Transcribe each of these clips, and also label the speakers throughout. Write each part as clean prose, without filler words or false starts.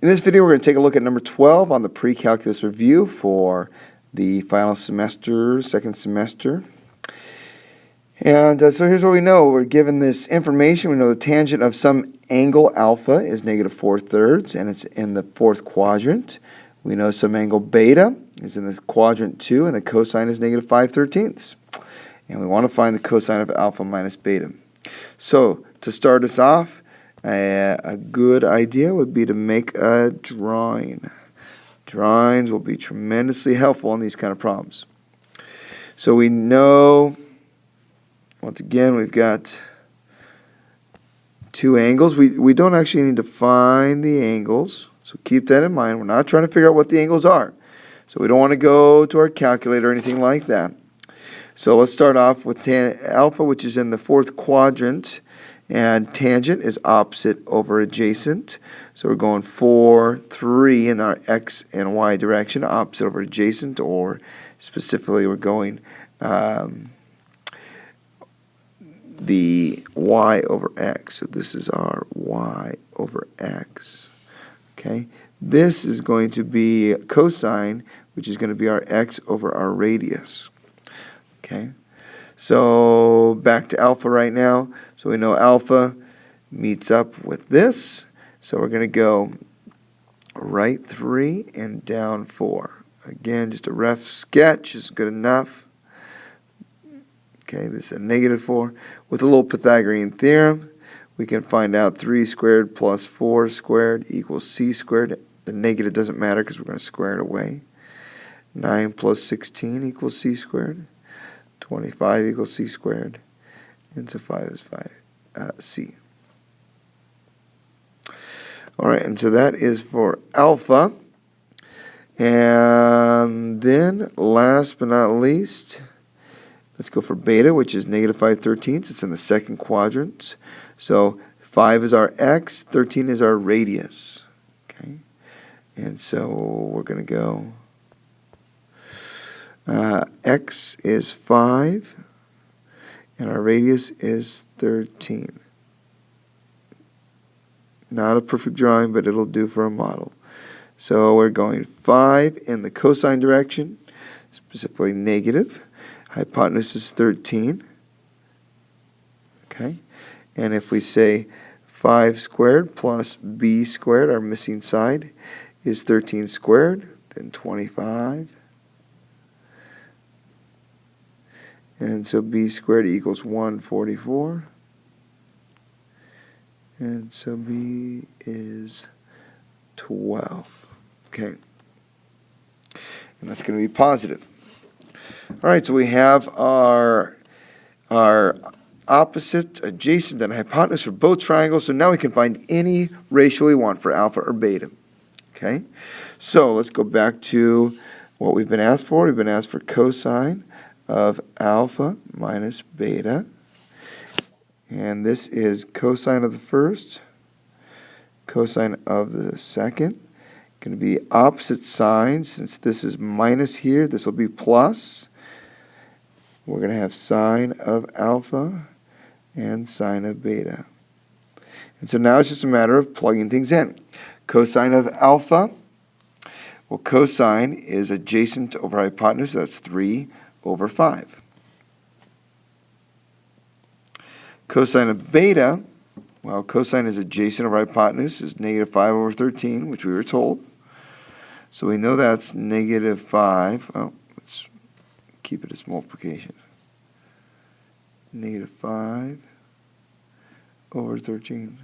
Speaker 1: In this video, we're going to take a look at number 12 on the pre-calculus review for the final semester, second semester. And so here's what we know. We're given this information. We know the tangent of some angle alpha is negative 4/3, and it's in the fourth quadrant. We know some angle beta is in the quadrant 2, and the cosine is negative 5/13. And we want to find the cosine of alpha minus beta. So to start us off, a good idea would be to make a drawing. Drawings will be tremendously helpful in these kind of problems. So we know, once again, we've got two angles. We don't actually need to find the angles, so keep that in mind. We're not trying to figure out what the angles are. So we don't want to go to our calculator or anything like that. So let's start off with alpha, which is in the fourth quadrant. And tangent is opposite over adjacent. So we're going 4, 3 in our x and y direction, opposite over adjacent, or specifically we're going the y over x. So this is our y over x. Okay. This is going to be cosine, which is going to be our x over our radius. Okay. So back to alpha right now. So we know alpha meets up with this. So we're going to go right 3 and down 4. Again, just a rough sketch is good enough. Okay, this is a negative 4. With a little Pythagorean theorem, we can find out 3 squared plus 4 squared equals c squared. The negative doesn't matter because we're going to square it away. 9 plus 16 equals c squared. 25 equals c squared, and so 5 is c. Alright, and so that is for alpha. And then, last but not least, let's go for beta, which is negative 5/13. It's in the second quadrant. So 5 is our x, 13 is our radius. Okay, and so we're going to go x is 5, and our radius is 13. Not a perfect drawing, but it'll do for a model. So we're going 5 in the cosine direction, specifically negative. Hypotenuse is 13. Okay, and if we say 5 squared plus b squared, our missing side, is 13 squared, then 25. And so b squared equals 144. And so b is 12. Okay. And that's going to be positive. All right, so we have our opposite, adjacent, and hypotenuse for both triangles. So now we can find any ratio we want for alpha or beta. Okay. So let's go back to what we've been asked for. We've been asked for cosine of alpha minus beta, and this is cosine of the first, cosine of the second. Going to be opposite signs. Since this is minus here, this will be plus. We're going to have sine of alpha and sine of beta. And so now it's just a matter of plugging things in. Cosine of alpha, well, cosine is adjacent over hypotenuse, so that's 3 over 5. Cosine of beta, well, cosine is adjacent over hypotenuse, is negative 5 over 13, which we were told. So we know that's negative 5. Oh, let's keep it as multiplication. Negative 5 over 13.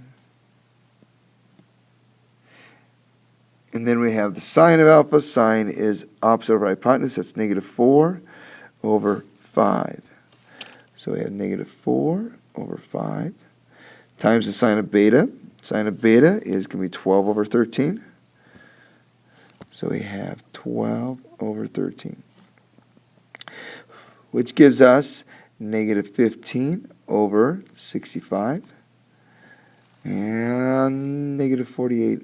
Speaker 1: And then we have the sine of alpha. Sine is opposite over hypotenuse, that's negative 4 over 5. So we have negative 4 over 5 times the sine of beta. Sine of beta is going to be 12 over 13. So we have 12 over 13, which gives us negative 15 over 65 and negative 48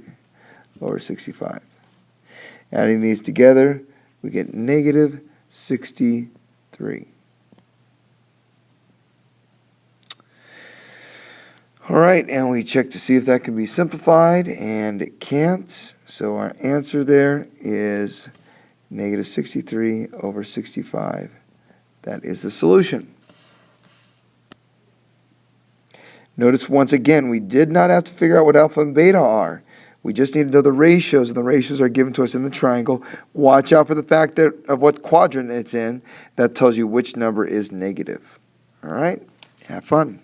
Speaker 1: over 65. Adding these together, we get negative 63. All right, and we check to see if that can be simplified, and it can't. So our answer there is negative 63 over 65. That is the solution. Notice once again, we did not have to figure out what alpha and beta are. We just need to know the ratios, and the ratios are given to us in the triangle. Watch out for the fact that of what quadrant it's in. That tells you which number is negative. All right? Have fun.